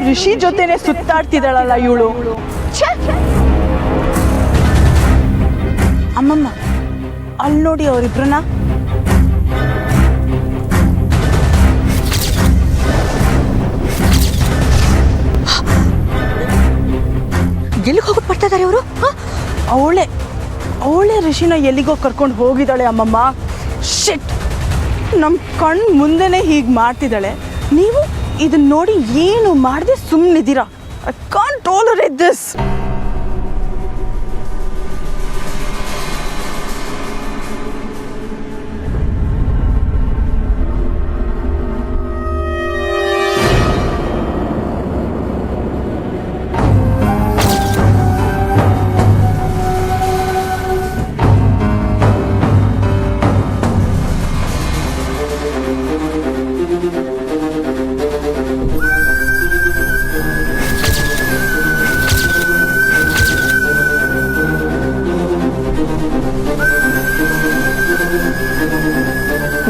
ಋಷಿ ಜೊತೆನೆ ಸುತ್ತಾಡ್ತಿದ್ದಾಳಲ್ಲ ಇವಳು. ಅಮ್ಮಮ್ಮ ಅಲ್ಲಿ ನೋಡಿ ಅವರಿಬ್ರನ್ನ. ಎಲ್ಲಿಗೆ ಹೋಗಿ ಬರ್ತಾ ಇದ್ದಾರೆ ಇವರು? ಅವಳೇ ಋಷಿನ ಎಲ್ಲಿಗೋ ಕರ್ಕೊಂಡು ಹೋಗಿದ್ದಾಳೆ ಅಮ್ಮಮ್ಮ. ಶಿಟ್, ನಮ್ಮ ಕಣ್ಣು ಮುಂದೆನೆ ಹೀಗೆ ಮಾಡ್ತಿದ್ದಾಳೆ. ನೀವು ಇದನ್ನ ನೋಡಿ ಏನು ಮಾಡದೆ ಸುಮ್ಮನಿದ್ದೀರಾ? I can't tolerate this.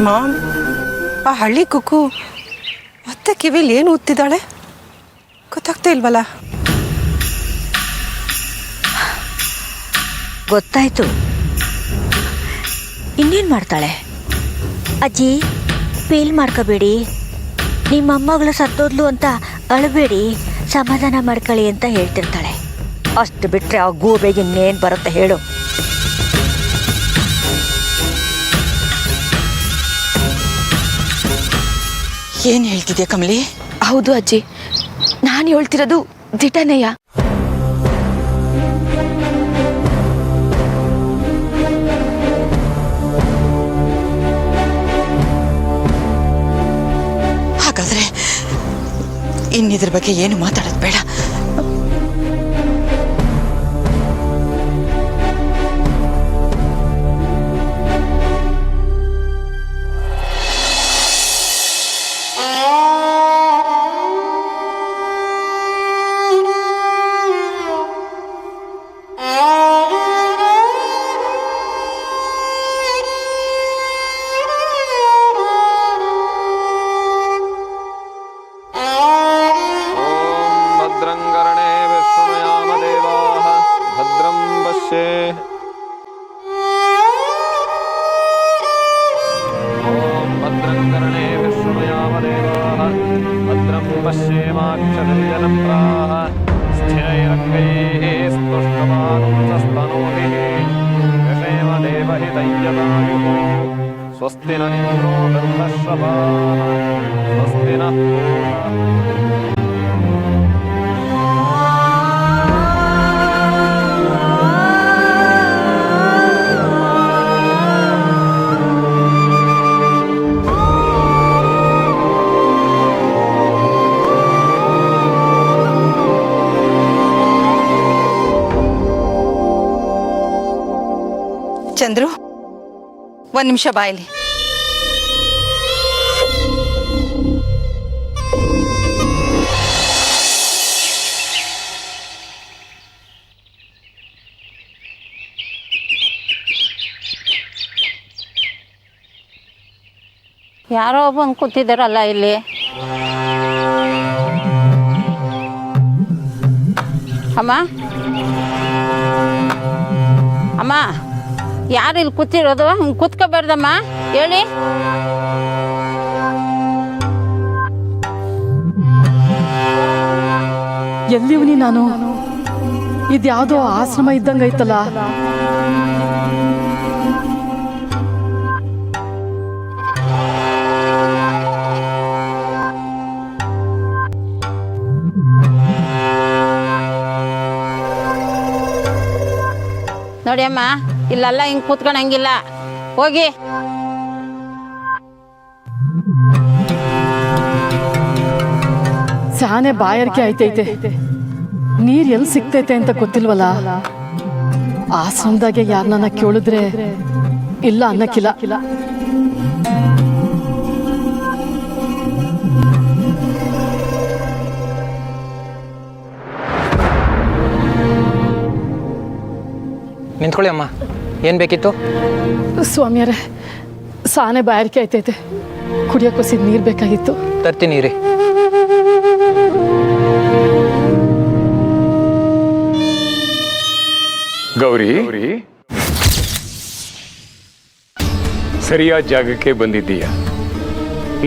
Mom, ಆ ಹಳ್ಳಿ ಕುಕ್ಕು ಮತ್ತೆ ಕಿವಿಲಿ ಏನು ಓದ್ತಿದ್ದಾಳೆ ಗೊತ್ತಾಗ್ತಾ ಇಲ್ವಲ್ಲ? ಗೊತ್ತಾಯ್ತು. ಇನ್ನೇನು ಮಾಡ್ತಾಳೆ? ಅಜ್ಜಿ, ಫೀಲ್ ಮಾಡ್ಕೋಬೇಡಿ, ನಿಮ್ಮ ಮೊಮ್ಮಗಳು ಸತ್ತೋದ್ಲು ಅಂತ ಅಳಬೇಡಿ, ಸಮಾಧಾನ ಮಾಡ್ಕೊಳ್ಳಿ ಅಂತ ಹೇಳ್ತಿರ್ತಾಳೆ. ಅಷ್ಟು ಬಿಟ್ಟರೆ ಆ ಗೂಬೆಗೆ ಇನ್ನೇನು ಬರುತ್ತೆ ಹೇಳು? ಏನು ಹೇಳ್ತಿದ್ಯಾ ಕಮಲಿ? ಹೌದು ಅಜ್ಜಿ, ನಾನು ಹೇಳ್ತಿರೋದು ದಿಟನೆಯ. ಹಾಗಾದ್ರೆ ಇನ್ನಿದ್ರ ಬಗ್ಗೆ ಏನು ಮಾತಾಡೋದು ಬೇಡ. ಸ್ವಸ್ತಿ ನ ಇಂದ್ರೋ ವೃದ್ಧಶ್ರವಾಃ ಸ್ವಸ್ತಿ ನಃ ಚಂದ್ರು, ಒಂದು ನಿಮಿಷ ಬಾಯಲ್ಲಿ. ಯಾರೋ ಬಂದು ಕೂತಿದ್ದಾರಲ್ಲ ಇಲ್ಲಿ. ಅಮ್ಮ ಅಮ್ಮ, ಯಾರು ಇಲ್ಲಿ ಕೂತಿರೋದು? ಹಿಂಗೆ ಕೂತ್ಕೋಬಾರ್ದಮ್ಮ, ಹೇಳಿ. ಎಲ್ಲಿವ್ನಿ ನಾನು? ಇದ್ಯಾವುದೋ ಆಶ್ರಮ ಇದ್ದಂಗೈತಲ್ಲ. ನೋಡಿ ಅಮ್ಮ, ಇಲ್ಲೆಲ್ಲ ಹಿಂಗೆ ಕೂತ್ಕೊಳಂಗಿಲ್ಲ, ಹೋಗಿ. ಸಾನೆ ಬಾಯಾರಿಕೆ ಆಯ್ತೈತೆ, ನೀರ್ ಎಲ್ಲಿ ಸಿಗ್ತೈತೆ ಅಂತ ಗೊತ್ತಿಲ್ವಲ್ಲ. ಆಶ್ರಮದಾಗೆ ಯಾರನ್ನ ಕೇಳಿದ್ರೆ ಇಲ್ಲ ಅನ್ನಕ್ಕಿಲ್ಲ. ನಿಂತ್ಕೊಳ್ಳಿ ಅಮ್ಮ, ಏನು ಬೇಕಿತ್ತು? ಸ್ವಾಮಿಯರೇ, ಸಾನೆ ಬಾಯಾರಿಕೆ ಆಯ್ತೈತೆ, ಕುಡಿಯೋಕ್ಕೋಸಿದ ನೀರು ಬೇಕಾಗಿತ್ತು. ತರ್ತೀನಿ ರೀ. ಗೌರಿ, ಸರಿಯಾದ ಜಾಗಕ್ಕೆ ಬಂದಿದ್ದೀಯ.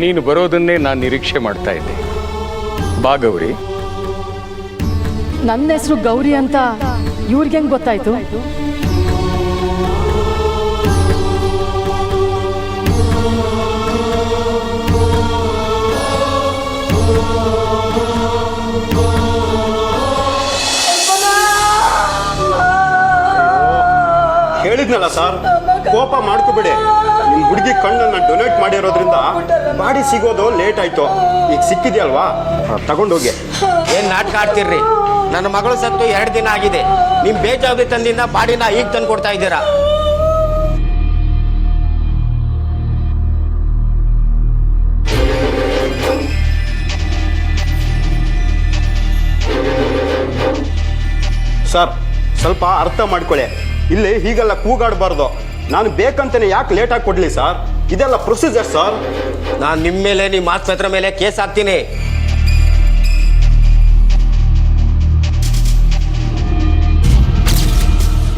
ನೀನು ಬರೋದನ್ನೇ ನಾನು ನಿರೀಕ್ಷೆ ಮಾಡ್ತಾ ಇದ್ದೆ. ಬಾ ಗೌರಿ. ನನ್ನ ಹೆಸರು ಗೌರಿ ಅಂತ ಇವ್ರಿಗೆ ಹೆಂಗ್ ಗೊತ್ತಾಯ್ತು? ಹೇಳಿದ್ನಲ್ಲ ಸರ್, ಕೋಪ ಮಾಡ್ಕೋಬೇಡಿ. ನಿಮ್ ಹುಡುಗಿ ಕಣ್ಣನ್ನ ಡೊನೇಟ್ ಮಾಡಿರೋದ್ರಿಂದ ಬಾಡಿ ಸಿಗೋದು ಲೇಟ್ ಆಯ್ತು. ಈಗ ಸಿಕ್ಕಿದ್ಯಲ್ವಾ, ತಗೊಂಡೋಗಿ. ಏನ್ ನಾಟಕ ಆಡ್ತಿರ್ರಿ? ನನ್ನ ಮಗಳು ಸತ್ತು 2 ದಿನ ಆಗಿದೆ. ನಿಮ್ ಬೇಜವಾಬ್ದಾರಿತನದಿಂದ ಬಾಡಿನ ಈಗ ತಂದು ಕೊಡ್ತಾ ಇದ್ದೀರಾ. ಸರ್, ಸ್ವಲ್ಪ ಅರ್ಥ ಮಾಡ್ಕೊಳ್ಳಿ. ಇಲ್ಲಿ ಹೀಗೆಲ್ಲ ಕೂಗಾಡಬಾರ್ದು. ನಾನು ಬೇಕಂತಾನೆ ಯಾಕೆ ಲೇಟಾಗಿ ಕೊಡ್ಲಿ ಸರ್? ಇದೆಲ್ಲ ಪ್ರೊಸೀಜರ್ ಸರ್. ನಾನು ನಿಮ್ಮ ಮೇಲೆ, ನಿಮ್ಮ ಆಸ್ಪತ್ರೆ ಮೇಲೆ ಕೇಸ್ ಹಾಕ್ತೀನಿ.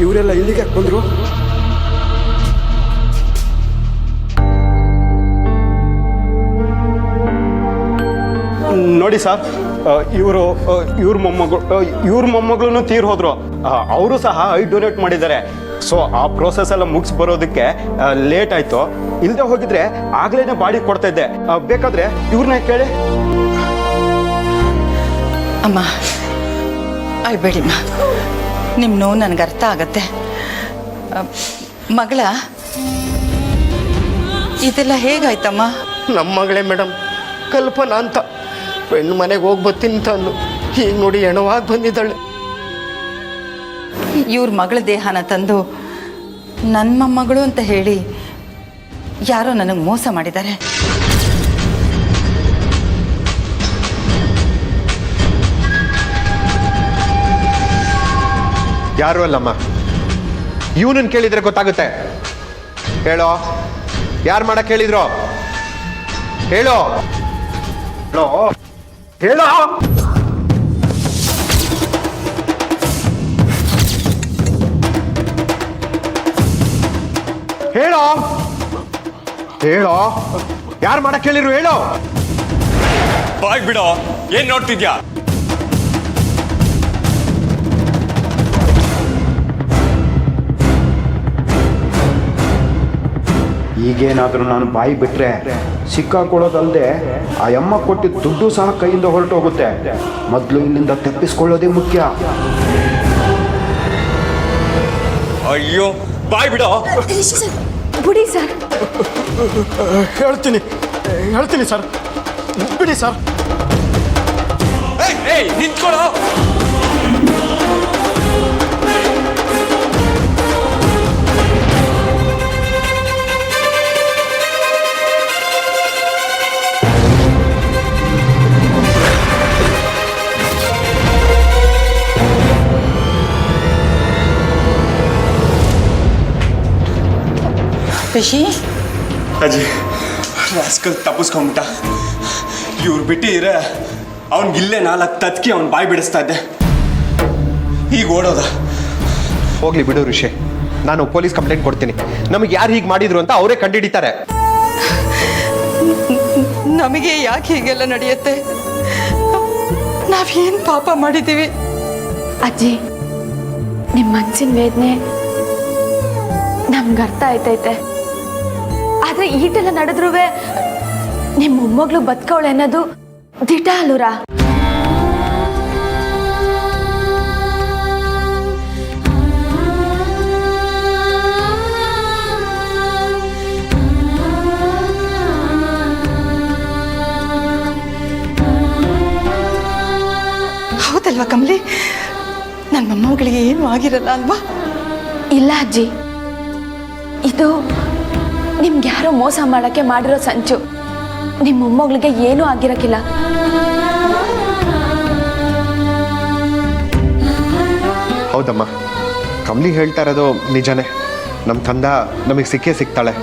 ಇವರೆಲ್ಲ ಇಲ್ಲಿಗೆ ಬಂದ್ರು. ನೋಡಿ ಸರ್, ಇವ್ರ ಮೊಮ್ಮಗಳು ತೀರ್ ಹೋದ್ರು. ಅವರು ಸಹ ಐ ಡೊನೇಟ್ ಮಾಡಿದ್ದಾರೆ. ಸೊ ಆ ಪ್ರೋಸೆಸ್ ಎಲ್ಲ ಮುಗಿಸಿ ಬರೋದಕ್ಕೆ ಲೇಟ್ ಆಯ್ತು. ಇಲ್ಲದೆ ಹೋಗಿದ್ರೆ ಆಗ್ಲೇನೆ ಬಾಡಿ ಕೊಡ್ತಾ ಇದ್ದೆ. ಬೇಕಾದ್ರೆ ಇವ್ರನ್ನ ಕೇಳಿ. ಅಮ್ಮ, ಅಳ್ಬೇಡಿಮ್ಮ. ನಿಮ್ಮ ನೋವು ನನಗೆ ಅರ್ಥ ಆಗತ್ತೆ. ಮಗಳ, ಇದೆಲ್ಲ ಹೇಗಾಯ್ತಮ್ಮ? ನಮ್ಮ ಮಗಳೇ ಮೇಡಮ್, ಕಲ್ಪನಾ ಅಂತ ಹೆಣ್ಣು ಮನೆಗೆ ಹೋಗಿ ಬರ್ತೀನಿ ಅಂತ ಅಂದು ಈಗ ನೋಡಿ ಹೆಣವಾಗಿ ಬಂದಿದ್ದಾಳೆ. ಇವ್ರ ಮಗಳ ದೇಹನ ತಂದು ನನ್ನ ಮೊಮ್ಮಗಳು ಅಂತ ಹೇಳಿ ಯಾರೋ ನನಗೆ ಮೋಸ ಮಾಡಿದ್ದಾರೆ. ಯಾರು ಅಲ್ಲಮ್ಮ, ಇವನನ್ನು ಕೇಳಿದ್ರೆ ಗೊತ್ತಾಗುತ್ತೆ. ಹೇಳೋ, ಯಾರು ಮಾಡಕ್ ಹೇಳಿದ್ರು? ಹೇಳೋ ಹೇಳೋ ಹೇಳೋ. ಹೇಳೋ ಹೇಳೋ, ಯಾರು ಮಾಡಕ್ ಹೇಳಿರು? ಹೇಳೋ. ಬಾಯ್ ಬಿಡೋ, ಏನ್ ನೋಡ್ತಿದ್ಯಾ? ಈಗೇನಾದರೂ ನಾನು ಬಾಯಿ ಬಿಟ್ರೆ ಸಿಕ್ಕಾಕೊಳ್ಳೋದಲ್ಲದೆ ಆ ಅಮ್ಮ ಕೊಟ್ಟಿದ್ದ ದುಡ್ಡು ಸಹ ಕೈಯಿಂದ ಹೊರಟು ಹೋಗುತ್ತೆ. ಮೊದಲು ಇಲ್ಲಿಂದ ತಪ್ಪಿಸ್ಕೊಳ್ಳೋದೇ ಮುಖ್ಯ. ಅಯ್ಯೋ, ಬಾಯ್ ಬಿಡೋ. ಬಿಡಿ ಸರ್. ಹೇಳ್ತೀನಿ ಸರ್, ಬಿಡಿ ಸರ್. ನಿಂತ್ಕೊಳ್ಳೋ. ರಿಷಿ, ಅಜ್ಜಿ, ರಾಸ್ಕಲ್ ತಪ್ಪಿಸ್ಕೊಂಬಿಟ್ಟ. ಇವ್ರು ಬಿಟ್ಟಿದ್ರೆ ಅವನಿಗಿಲ್ಲೇ 4 ತತ್ಕಿ ಅವ್ನು ಬಾಯಿ ಬಿಡಿಸ್ತಾ ಇದ್ದೆ. ಈಗ ಓಡೋದ. ಹೋಗ್ಲಿ ಬಿಡು ಋಷಿ, ನಾನು ಪೊಲೀಸ್ ಕಂಪ್ಲೇಂಟ್ ಕೊಡ್ತೀನಿ. ನಮಗೆ ಯಾರು ಹೀಗೆ ಮಾಡಿದ್ರು ಅಂತ ಅವರೇ ಕಂಡುಹಿಡಿತಾರೆ. ನಮಗೆ ಯಾಕೆ ಹೀಗೆಲ್ಲ ನಡೆಯುತ್ತೆ? ನಾವೇನು ಪಾಪ ಮಾಡಿದ್ದೀವಿ? ಅಜ್ಜಿ, ನಿಮ್ಮ ಮನಸ್ಸಿನ ವೇದನೆ ನಮ್ಗೆ ಅರ್ಥ ಆಯ್ತೈತೆ. ಆದ್ರೆ ಈಟೆಲ್ಲ ನಡೆದ್ರೂ ನಿಮ್ಮ ಮೊಮ್ಮಗಳು ಬದುಕವಳೆ ಅನ್ನೋದು ದಿಟ ಅಲ್ಲೂರ. ಹೌದಲ್ವಾ ಕಮಲಿ? ನನ್ನ ಮೊಮ್ಮಗಳಿಗೆ ಏನೂ ಆಗಿರಲ್ಲ ಅಲ್ವಾ? ಇಲ್ಲ ಅಜ್ಜಿ, ಇದು ನಿಮ್ಗೆ ಯಾರೋ ಮೋಸ ಮಾಡಕ್ಕೆ ಮಾಡಿರೋ ಸಂಚು. ನಿಮ್ಮ ಮೊಮ್ಮಗಳಿಗೆ ಏನೂ ಆಗಿರಕ್ಕಿಲ್ಲ. ಹೌದಮ್ಮ, ಕಮಲಿ ಹೇಳ್ತಾ ಇರೋದು ನಿಜನೇ. ನಮ್ಮ ಕಂದ ನಮಗೆ ಸಿಕ್ಕೇ ಸಿಗ್ತಾಳೆ.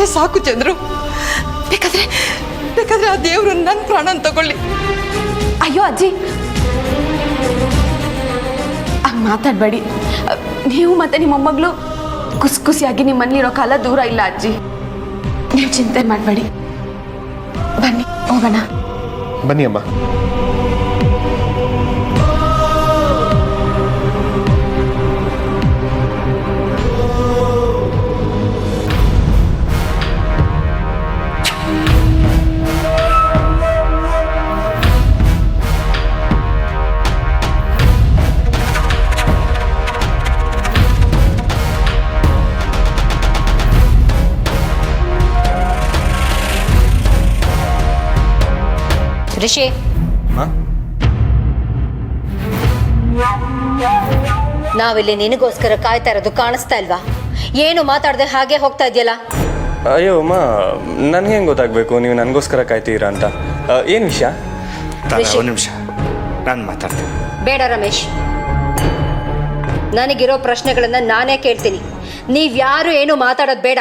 ಅಷ್ಟೇ ಸಾಕು ಚಂದ್ರು. ಬೇಕಾದ್ರೆ ಆ ದೇವರು ನನ್ನ ಪ್ರಾಣ ತಗೊಳ್ಳಿ. ಅಯ್ಯೋ ಅಜ್ಜಿ, ಹಂಗೆ ಮಾತಾಡಬೇಡಿ. ನೀವು ಮತ್ತೆ ನಿಮ್ಮ ಮೊಮ್ಮಗಳು ಖುಷಿಯಾಗಿ ನಿಮ್ಮ ಮನೇಲಿರೋ ಕಾಲ ದೂರ ಇಲ್ಲ ಅಜ್ಜಿ. ನೀವು ಚಿಂತೆ ಮಾಡಬೇಡಿ. ಬನ್ನಿ ಹೋಗೋಣ. ಬನ್ನಿ ಅಮ್ಮ. ಋಷಿ, ನಾವಿಲ್ಲಿ ನಿನಗೋಸ್ಕರ ಕಾಯ್ತಾ ಇರೋದು ಕಾಣಿಸ್ತಾ ಇಲ್ವಾ? ಏನು ಮಾತಾಡದೆ ಹಾಗೆ ಹೋಗ್ತಾ ಇದೆಯಲ್ಲ? ಅಯ್ಯೋ ಅಮ್ಮ, ನನಗೆ ಹೆಂಗೆ ಗೊತ್ತಾಗಬೇಕು ನೀವು ನನಗೋಸ್ಕರ ಕಾಯ್ತೀರಾ ಅಂತ? ಏನು ವಿಷಯ? ಒಂದು ನಿಮಿಷ, ನಾನು ಮಾತಾಡ್ತೀನಿ. ಬೇಡ ರಮೇಶ್, ನನಗಿರೋ ಪ್ರಶ್ನೆಗಳನ್ನ ನಾನೇ ಕೇಳ್ತೀನಿ. ನೀವ್ಯಾರು ಏನು ಮಾತಾಡೋದು ಬೇಡ.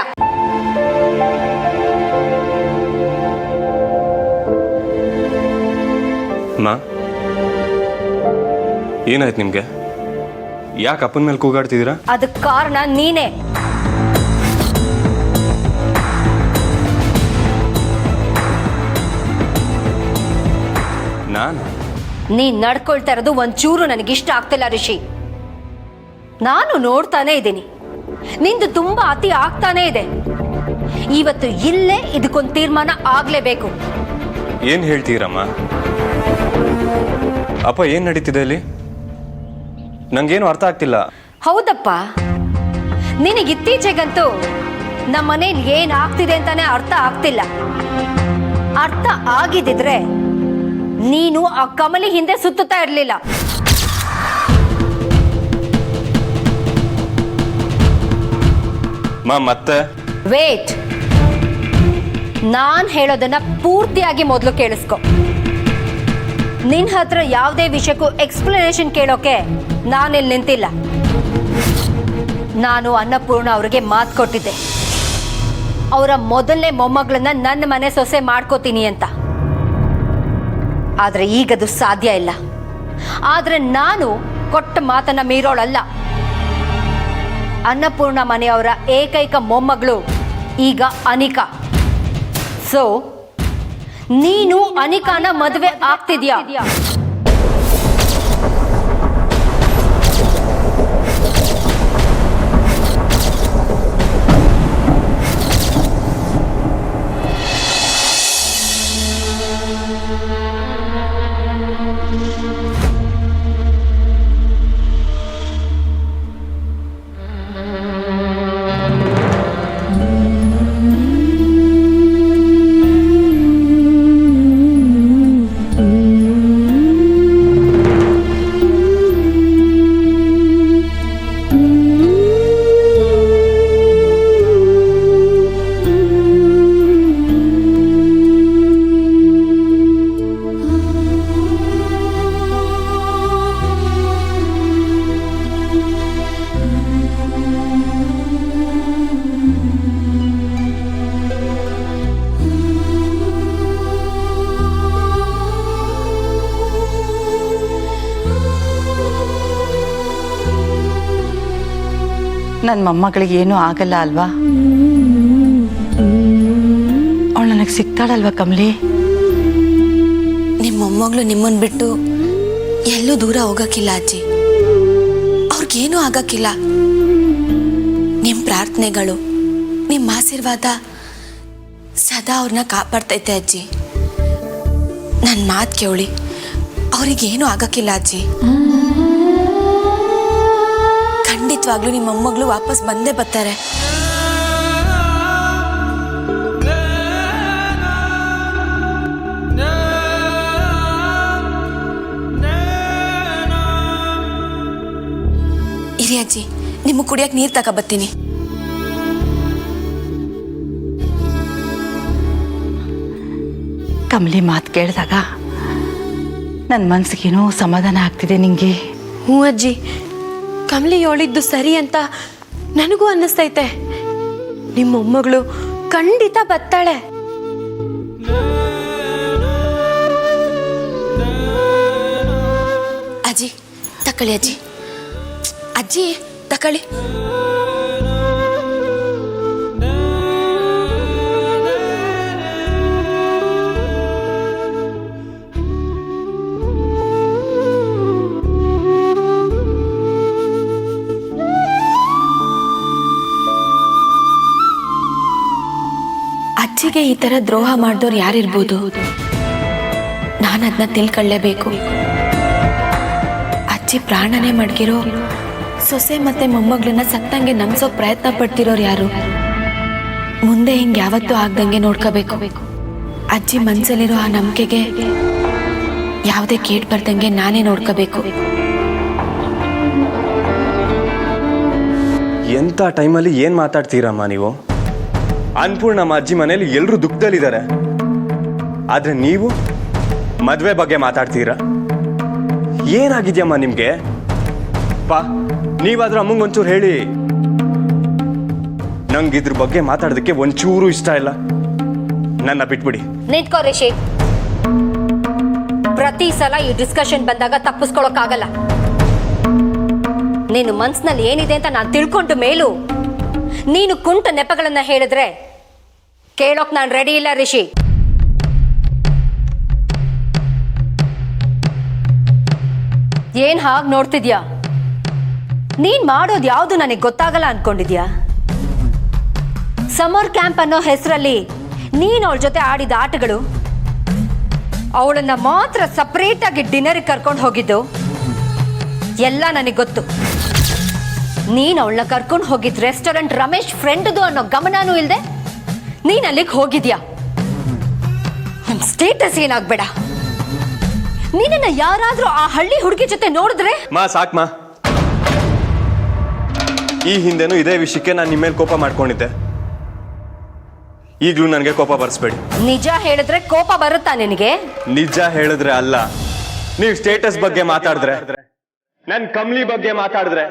ಅಮ್ಮ, ಏನಾಯ್ತು ನಿಮಗೆ? ಯಾಕೆ ಅಪ್ಪನ ಮೇಲೆ ಕೂಗಾಡ್ತಿದ್ದೀರಾ? ಅದಕ್ಕೆ ಕಾರಣ ನೀನೇ. ನಾನು? ನೀನ್ ನಡ್ಕೊಳ್ತಾ ಇರೋದು ಒಂಚೂರು ನನಗಿಷ್ಟ ಆಗ್ತಿಲ್ಲ ಋಷಿ. ನಾನು ನೋಡ್ತಾನೆ ಇದ್ದೀನಿ, ನಿಂದು ತುಂಬಾ ಅತಿ ಆಗ್ತಾನೆ ಇದೆ. ಇವತ್ತು ಇಲ್ಲೇ ಇದಕ್ಕೊಂದು ತೀರ್ಮಾನ ಆಗ್ಲೇಬೇಕು. ಏನು ಹೇಳ್ತೀರಮ್ಮ? ಅಪ್ಪ ಏನು ನಡೀತಿದೆ ಅಲ್ಲಿ? ನಂಗೇನು ಅರ್ಥ ಆಗ್ತಿಲ್ಲ. ಹೌದಪ್ಪ, ನಿನಗೆ ಇತ್ತೀಚೆಗಂತೂ ನಮ್ಮ ಮನೇಲಿ ಏನಾಗ್ತಿದೆ ಅಂತಾನೆ ಅರ್ಥ ಆಗ್ತಿಲ್ಲ. ಅರ್ಥ ಆಗಿದ್ದಿದ್ರೆ ನೀನು ಆ ಕಮಲಿ ಹಿಂದೆ ಸುತ್ತುತ್ತಾ ಇರಲಿಲ್ಲ. ಮತ್ತೆ ವೇಟ್, ನಾನ್ ಹೇಳೋದನ್ನ ಪೂರ್ತಿಯಾಗಿ ಮೊದಲು ಕೇಳಿಸ್ಕೊ. ನಿನ್ ಹತ್ರ ಯಾವುದೇ ವಿಷಯಕ್ಕೂ ಎಕ್ಸ್ಪ್ಲನೇಷನ್ ಕೇಳೋಕೆ ನಾನಿಲ್ಲಿ ನಿಂತಿಲ್ಲ. ನಾನು ಅನ್ನಪೂರ್ಣ ಅವ್ರಿಗೆ ಮಾತು ಕೊಟ್ಟಿದ್ದೆ, ಅವರ ಮೊದಲನೇ ಮೊಮ್ಮಗಳನ್ನ ನನ್ನ ಮನೆ ಸೊಸೆ ಮಾಡ್ಕೋತೀನಿ ಅಂತ. ಆದ್ರೆ ಈಗದು ಸಾಧ್ಯ ಇಲ್ಲ. ಆದ್ರೆ ನಾನು ಕೊಟ್ಟ ಮಾತನ್ನ ಮೀರೋಳಲ್ಲ. ಅನ್ನಪೂರ್ಣ ಮನೆಯವರ ಏಕೈಕ ಮೊಮ್ಮಗಳು ಈಗ ಅನಿಕಾ. ಸೊ ನೀನು ಅನಿಕಾನ ಮದುವೆ ಆಗ್ತಿದ್ಯಾ? ನನ್ನ ಮೊಮ್ಮಗಳಿಗೆ ಏನೂ ಆಗಲ್ಲ ಅಲ್ವಾ? ಅವಳು ನನಗೆ ಸಿಗ್ತಾಳಲ್ವಾ ಕಮಲಿ? ನಿಮ್ಮ ಮೊಮ್ಮಗಳು ನಿಮ್ಮನ್ನು ಬಿಟ್ಟು ಎಲ್ಲೂ ದೂರ ಹೋಗಕ್ಕಿಲ್ಲ ಅಜ್ಜಿ. ಅವ್ರಿಗೇನೂ ಆಗಕ್ಕಿಲ್ಲ. ನಿಮ್ಮ ಪ್ರಾರ್ಥನೆಗಳು, ನಿಮ್ಮ ಆಶೀರ್ವಾದ ಸದಾ ಅವ್ರನ್ನ ಕಾಪಾಡ್ತೈತೆ ಅಜ್ಜಿ. ನನ್ನ ಮಾತು ಕೇಳಿ, ಅವ್ರಿಗೇನೂ ಆಗಕ್ಕಿಲ್ಲ ಅಜ್ಜಿ. ಖಂಡಿತವಾಗ್ಲೂ ನಿಮ್ಮ ಮೊಮ್ಮಗಳು ವಾಪಸ್ ಬಂದೇ ಬರ್ತಾರೆ. ಇರಿ ಅಜ್ಜಿ, ನಿಮಗೆ ಕುಡಿಯಕ್ಕೆ ನೀರು ತಗೊಬತ್ತೀನಿ. ಕಮಲಿ ಮಾತು ಕೇಳಿದಾಗ ನನ್ನ ಮನಸ್ಸಿಗೇನೋ ಸಮಾಧಾನ ಆಗ್ತಿದೆ. ನಿಂಗೆ? ಹ್ಞೂ ಅಜ್ಜಿ, ಕಮಲಿ ಹೇಳಿದ್ದು ಸರಿ ಅಂತ ನನಗೂ ಅನ್ನಿಸ್ತೈತೆ. ನಿಮ್ಮ ಮೊಮ್ಮಗಳು ಖಂಡಿತ ಬರ್ತಾಳೆ. ಅಜ್ಜಿ ತಕೊಳ್ಳಿ, ಅಜ್ಜಿ ಅಜ್ಜಿ ತಕೊಳ್ಳಿ. ಅಜ್ಜಿಗೆ ಈ ಥರ ದ್ರೋಹ ಮಾಡಿದವ್ರು ಯಾರಿರ್ಬೋದು? ನಾನು ಅದನ್ನ ತಿಳ್ಕೊಳ್ಳೇಬೇಕು. ಅಜ್ಜಿ ಪ್ರಾಣನೇ ಮಡ್ಗಿರೋ ಸೊಸೆ ಮತ್ತೆ ಮೊಮ್ಮಗಳನ್ನ ಸತ್ತಂಗೆ ನಂಬಿಸೋಕೆ ಪ್ರಯತ್ನ ಪಡ್ತಿರೋರು ಯಾರು? ಮುಂದೆ ಹಿಂಗೆ ಯಾವತ್ತೂ ಆಗ್ದಂಗೆ ನೋಡ್ಕೋಬೇಕು. ಅಜ್ಜಿ ಮನಸ್ಸಲ್ಲಿರೋ ಆ ನಂಬಿಕೆಗೆ ಯಾವುದೇ ಕೇಟ್ ಬರ್ದಂಗೆ ನಾನೇ ನೋಡ್ಕೋಬೇಕು. ಎಂಥ ಟೈಮಲ್ಲಿ ಏನು ಮಾತಾಡ್ತೀರಮ್ಮ ನೀವು? ಅನ್ಪೂರ್ಣ ನಮ್ಮ ಅಜ್ಜಿ ಮನೇಲಿ ಎಲ್ಲರೂ ದುಃಖದಲ್ಲಿದ್ದಾರೆ, ಆದರೆ ನೀವು ಮದುವೆ ಬಗ್ಗೆ ಮಾತಾಡ್ತೀರಾ? ಏನಾಗಿದ್ಯಮ್ಮ ನಿಮಗೆ? ಪಾ ನೀವಾದ್ರೂ ಅಮ್ಮಂಗೆ ಒಂಚೂರು ಹೇಳಿ. ನಂಗೆ ಇದ್ರ ಬಗ್ಗೆ ಮಾತಾಡೋದಕ್ಕೆ ಒಂಚೂರು ಇಷ್ಟ ಇಲ್ಲ. ನನ್ನ ಬಿಟ್ಬಿಡಿ. ನಿಂತ್ಕೋ ರಿಷಿ. ಪ್ರತಿ ಸಲ ಈ ಡಿಸ್ಕಷನ್ ಬಂದಾಗ ತಪ್ಪಿಸ್ಕೊಳಕ್ಕಾಗಲ್ಲ. ನೀನು ಮನ್ಸಿನಲ್ಲಿ ಏನಿದೆ ಅಂತ ನಾನು ತಿಳ್ಕೊಂಡು ಮೇಲೂ ನೀನು ಕುಂಟ ನೆಪಗಳನ್ನ ಹೇಳಿದ್ರೆ ಕೇಳೋಕ್ ನಾನು ರೆಡಿ ಇಲ್ಲ ರಿಷಿ. ಏನ್ ಹಾಗೆ ನೋಡ್ತಿದ್ಯಾ? ನೀನ್ ಮಾಡೋದು ಯಾವುದು ನನಗೆ ಗೊತ್ತಾಗಲ್ಲ ಅನ್ಕೊಂಡಿದ್ಯಾ? ಸಮರ್ ಕ್ಯಾಂಪ್ ಅನ್ನೋ ಹೆಸರಲ್ಲಿ ನೀನು ಅವಳ ಜೊತೆ ಆಡಿದ ಆಟಗಳು, ಅವಳನ್ನ ಮಾತ್ರ ಸಪರೇಟ್ ಆಗಿ ಡಿನ್ನರ್ಗೆ ಕರ್ಕೊಂಡು ಹೋಗಿದ್ದು ಎಲ್ಲ ನನಗೆ ಗೊತ್ತು. ನೀನು ಅವಳನ್ನ ಕರ್ಕೊಂಡು ಹೋಗಿದ್ ರೆಸ್ಟೋರೆಂಟ್ ರಮೇಶ್ ಫ್ರೆಂಡ್ದು ಅನ್ನೋ ಗಮನನೂ ಇಲ್ಲದೆ ನೀನು ಅಲ್ಲಿಗೆ ಹೋಗಿದ್ಯಾ. ನಮ್ಮ ಸ್ಟೇಟಸ್ ಏನಾಗ್ಬೇಡ. ನೀನನ್ನ ಯಾರಾದ್ರೂ ಆ ಹಳ್ಳಿ ಹುಡುಗಿ ಜೊತೆ ನೋಡಿದ್ರೆ ಸಾಕ್ಮಾ. ಈ ಹಿಂದೆನೂ ಇದೇ ವಿಷಯಕ್ಕೆ ನಾನು ನಿಮ್ಮ ಮೇಲೆ ಕೋಪ ಮಾಡ್ಕೊಂಡಿದ್ದೆ. ಈಗಲೂ ನನಗೆ ಕೋಪ ಬರ್ಸ್ಬೇಡಿ. ನಿಜ ಹೇಳಿದ್ರೆ ಕೋಪ ಬರುತ್ತಾ ನಿನಗೆ? ನಿಜ ಹೇಳಿದ್ರೆ ಅಲ್ಲ, ನೀವು ಸ್ಟೇಟಸ್ ಬಗ್ಗೆ ಮಾತಾಡಿದ್ರೆ, ನನ್ನ ಕಮ್ಲಿ ಬಗ್ಗೆ ಮಾತಾಡಿದ್ರೆ